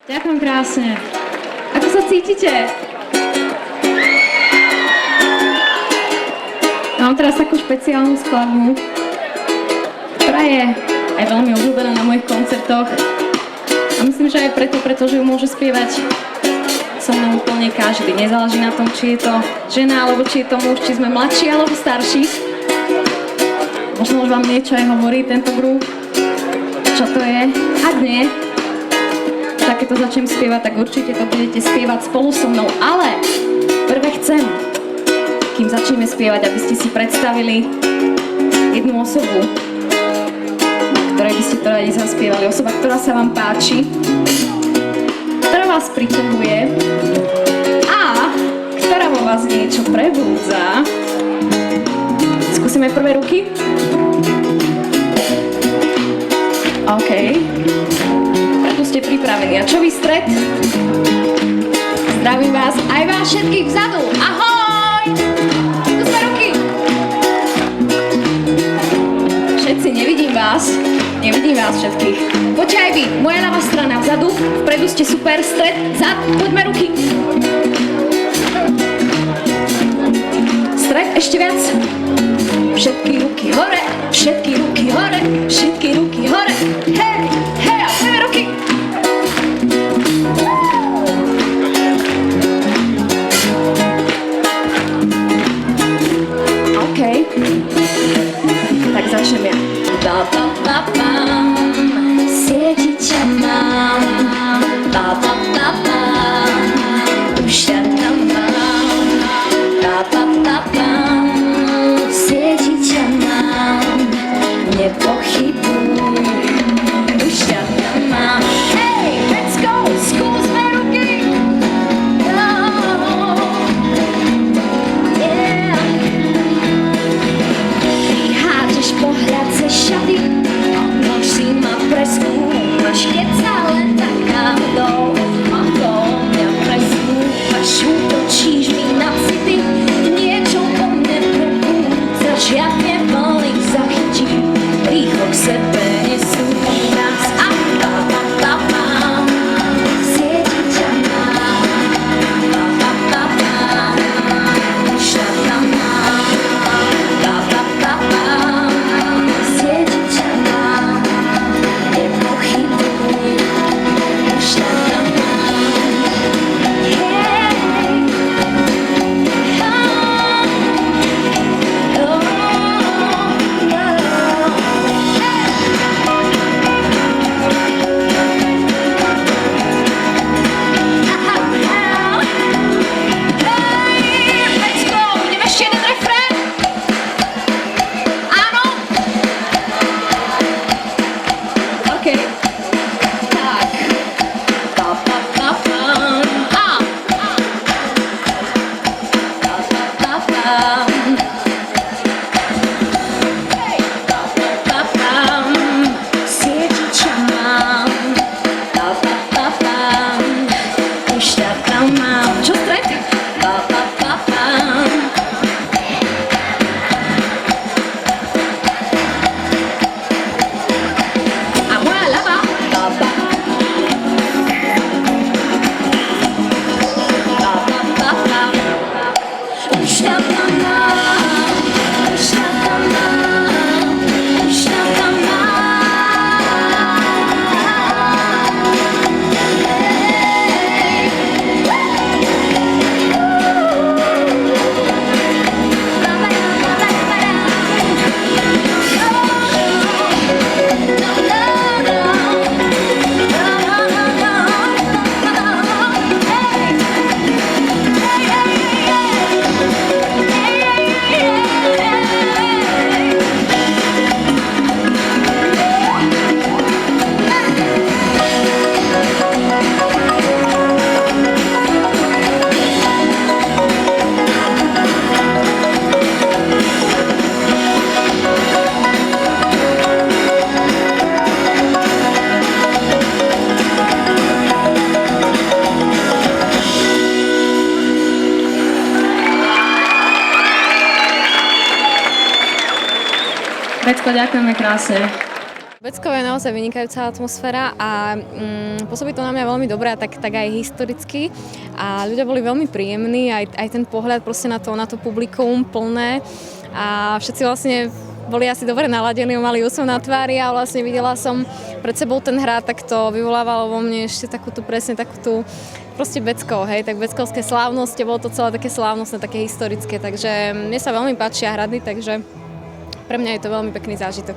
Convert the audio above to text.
Ďakujem krásne. Ako sa cítite? Mám teraz takú špeciálnu skladbu, ktorá je aj veľmi obľúbená na mojich koncertoch. A myslím, že aj pretože ju môže spievať so mnou úplne každý. Nezáleží na tom, či je to žena, alebo či je to muž, či sme mladší, alebo starší. Možno už vám niečo aj hovorí tento groove, čo to je. Ak nie, tak keď to začnem spievať, tak určite to budete spievať spolu so mnou. Ale prvé chcem, kým začneme spievať, aby ste si predstavili jednu osobu, ktorej by ste to radi zaspievali. Osoba, ktorá sa vám páči, ktorá vás priťahuje a ktorá vo vás niečo prebúdza. Skúsime prvé ruky. OK. Tu ste pripravení. A čo vy stred? Zdravím vás, aj vás všetkých vzadu. Ahoj! Tu sme ruky. Všetci, nevidím vás. Nevidím vás všetkých. Poďte aj vy. Moja ľavá strana vzadu. Vpredu ste super. Stred, zad. Poďme ruky. Stred, ešte viac. Všetky ruky hore. Všetky ruky hore. Všetky ruky hore. Hej, hej, a poďme ruky. OK. Tak začnem ja. Ba-ba-ba-bam, sieti ťa mám. Ba-ba-ba-bam, už ťa tam mám. Ba-ba-ba-bam, sieti ťa mám. Nepochybuj, už ťa tam mám. Hej, let's go, skúsme ruky. Oh, yeah. Vyhádžeš pohľad ze šaty, nož si ma preskúmaš, keď sa len tak náhodou okolo mňa preskúmaš, útočíš mi na city, niečo po mne prebúdzaš, ja mne plný zachytím, rýchlo k sebe nesúdim nás a ba-ba-ba-bam, sieti ťa mám, ba-ba-ba-bam, už ťa tam mám, ba-ba-ba-bam, sieti ťa mám, nepochybuj, už ťa tam mám, hej, let's go, ideme ešte jeden refrén. Áno? OK. Tak. Ba-ba-ba-bam. Ba-ba-ba-bam. Hej. Ba-ba-ba-bam. Sieti ťa mám. Ba-ba-ba-bam. Už ťa tam mám. Čo stred? Ba-ba-ba-bam. A moja ľava. Ba-ba. Ba-ba-ba-bam. Už ťa tam mám. Už ťa tam mám. Už ťa tam mám. Pecko, ďakujeme krásne. Beckov je naozaj vynikajúca atmosféra a pôsobí to na mňa veľmi dobré a tak aj historicky. A ľudia boli veľmi príjemní, aj ten pohľad proste na to publikum plné a všetci vlastne boli asi dobre naladení, mali úsmev na tvári a vlastne videla som pred sebou ten hrad, tak to vyvolávalo vo mne ešte takú tú proste Beckov, hej, tak beckovské slávnosti, bolo to celé také slávnostné, také historické, takže mne sa veľmi páčia hrady, takže pre mňa je to veľmi pekný zážitok.